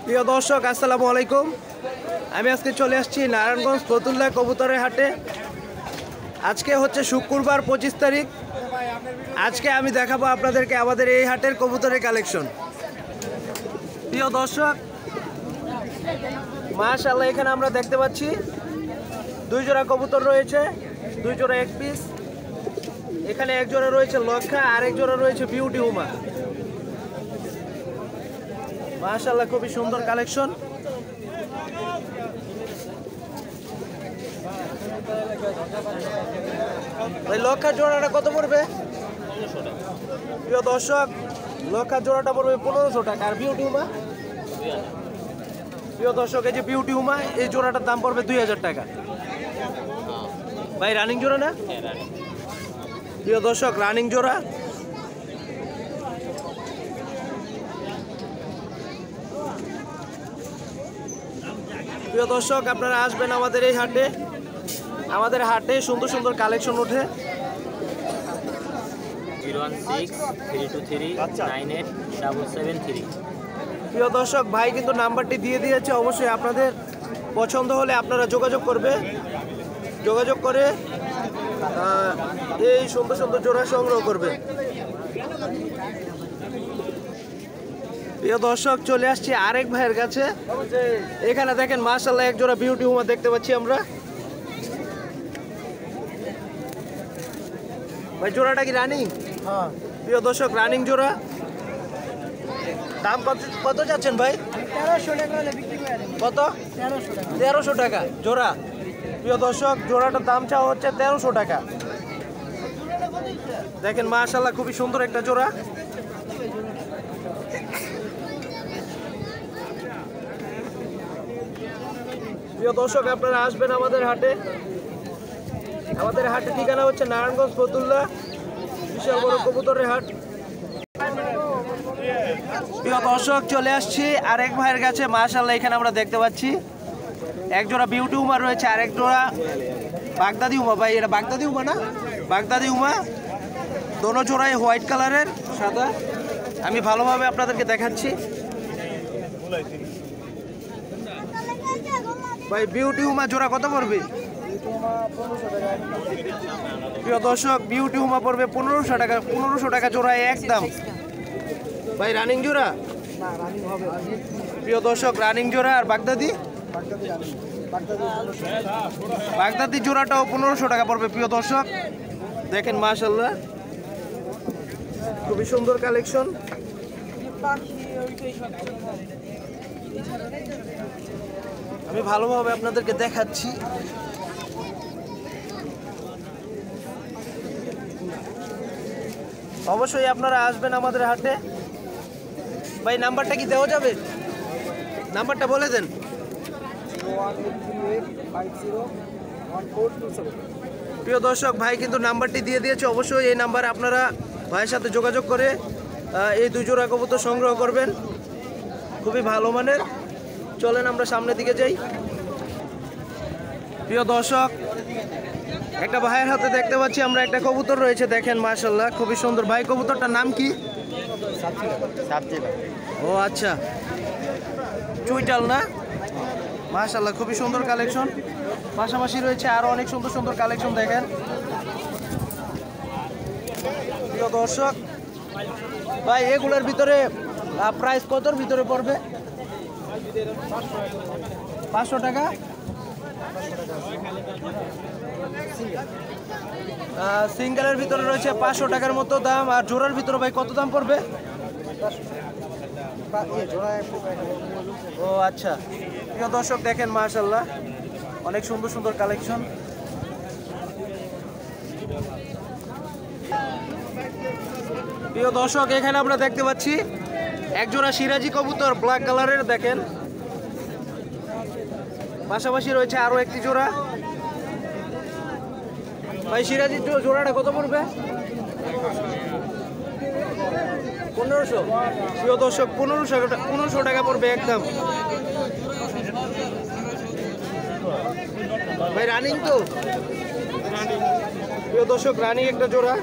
প্রিয় দর্শক আসসালামু আলাইকুম। আমি আজকে চলে আসছি নারায়ণগঞ্জ ফতুল্লা কবুতরের হাটে। আজকে হচ্ছে শুক্রবার 25 তারিখ। আজকে আমি দেখাবো আপনাদেরকে আমাদের এই হাটের কবুতরের কালেকশন। প্রিয় দর্শক মাশাআল্লাহ, এখানে আমরা দেখতে পাচ্ছি দুই জোড়া কবুতর রয়েছে, দুই জোড়া এক পিস। এখানে এক জোড়া রয়েছে লক্ষা আর এক জোড়া রয়েছে বিউটি উমা। মাশাআল্লাহ, খুবই সুন্দর কালেকশন। ভাই লক্ষা জোড়াটা কত পড়বে? প্রিয় দর্শক, লক্ষা জোড়াটা পড়বে 1500 টাকা। আর বিউটি উমা? প্রিয় দর্শক, এই যে বিউটি উমা, এই জোড়াটার দাম পড়বে 2000 টাকা। ভাই রানিং জোড়া না? প্রিয় দর্শক, রানিং জোড়া। প্রিয় দর্শক, আপনারা আসবেন আমাদের এই হাটে। আমাদের হাটে সুন্দর সুন্দর কালেকশন ওঠে। 016-323-98-773। প্রিয় দর্শক, ভাই কিন্তু নাম্বারটি দিয়ে দিয়েছে। অবশ্যই আপনাদের পছন্দ হলে আপনারা যোগাযোগ করে এই সুন্দর সুন্দর জোড়া সংগ্রহ করবেন। প্রিয় দর্শক, চলে আসছি আরেক ভাইয়ের কাছে। এখানে দেখেন মাশাআল্লাহ এক জোড়া বিউটি উমা দেখতে পাচ্ছি আমরা। ভাই জোড়াটা কি রানিং? হ্যাঁ। প্রিয় দর্শক, রানিং জোড়া। দাম কত যাচ্ছেন ভাই? 1300 টাকা। কত? 1300 টাকা জোড়া। প্রিয় দর্শক, জোড়াটার দাম চাওয়া হচ্ছে 1300 টাকা। দেখেন মাশাআল্লাহ, খুবই সুন্দর একটা জোড়া। প্রিয় দর্শক, আপনারা আসবেন আমাদের হাটে। আমাদের হাটের ঠিকানা হচ্ছে নারায়ণগঞ্জ ফতুল্লা, বিশাল বড় কবুতরের হাট। প্রিয় দর্শক, চলে আসছি আরেক ভাইয়ের কাছে। মাশাআল্লাহ, এখানে আমরা দেখতে পাচ্ছি এক জোড়া বিউটি উমা রয়েছে আর এক জোড়া বাগদাদি উমা। ভাই এটা বাগদাদি উমা না? বাগদাদি উমা। দোনো জোড়াই হোয়াইট কালারের, সাদা। আমি ভালোভাবে আপনাদেরকে দেখাচ্ছি। ভাই বিউটি উমা জোড়া কত পড়বে? প্রিয় দর্শক, বিউটি উমা পড়বে 1500 টাকা। 1500 টাকা জোড়া একদম। ভাই রানিং জোড়া? প্রিয় দর্শক, রানিং জোড়া। আর বাগদাদি? বাগদাদি জোড়াটাও 1500 টাকা পড়বে। প্রিয় দর্শক, দেখেন মাশাআল্লাহ, খুবই সুন্দর কালেকশন। আমি ভালোভাবে আপনাদেরকে দেখাচ্ছি। অবশ্যই আপনারা আসবেন আমাদের হাটে। ভাই নাম্বারটা কি দেওয়া যাবে? নাম্বারটা বলে দেন। প্রিয় দর্শক, ভাই কিন্তু নাম্বারটি দিয়ে দিয়েছে। অবশ্যই এই নাম্বারে আপনারা ভাইয়ের সাথে যোগাযোগ করে এই দুই জোড়া কবুতর সংগ্রহ করবেন। খুবই ভালো মানের। চলেন আমরা সামনের দিকে যাই। প্রিয় দর্শক, একটা ভাইয়ের হাতে দেখতে পাচ্ছি আমরা একটা কবুতর রয়েছে। দেখেন মাশাআল্লাহ, খুবই সুন্দর। ভাই কবুতরটার নাম কি? ও আচ্ছা, চুইটাল না? মাশাআল্লাহ, খুবই সুন্দর কালেকশন। পাশাপাশি রয়েছে আরো অনেক সুন্দর সুন্দর কালেকশন। দেখেন প্রিয় দর্শক, ভাই এগুলোর ভিতরে প্রাইস কতর ভিতরে পড়বে? 500 টাকা। সিঙ্গেলের ভিতরে রয়েছে 500 টাকার মতো দাম। আর জোড়ার ভিতরে ভাই কত দাম পড়বে? ও আচ্ছা। প্রিয় দর্শক, দেখেন মাশাআল্লাহ, অনেক সুন্দর সুন্দর কালেকশন। প্রিয় দর্শক, এখানে আমরা দেখতে পাচ্ছি এক জোড়া সিরাজি কবুতর ব্ল্যাক কালারের। দেখেন পাশাপাশি রয়েছে আরো একটি জোড়া। ভাই সিরাজির জোড়াটা কত পড়বে? 1500। প্রিয় দর্শক, 1500 টাকা পড়বে একদম। ভাই রানিং তো? প্রিয় দর্শক, রানিং একটা জোড়া।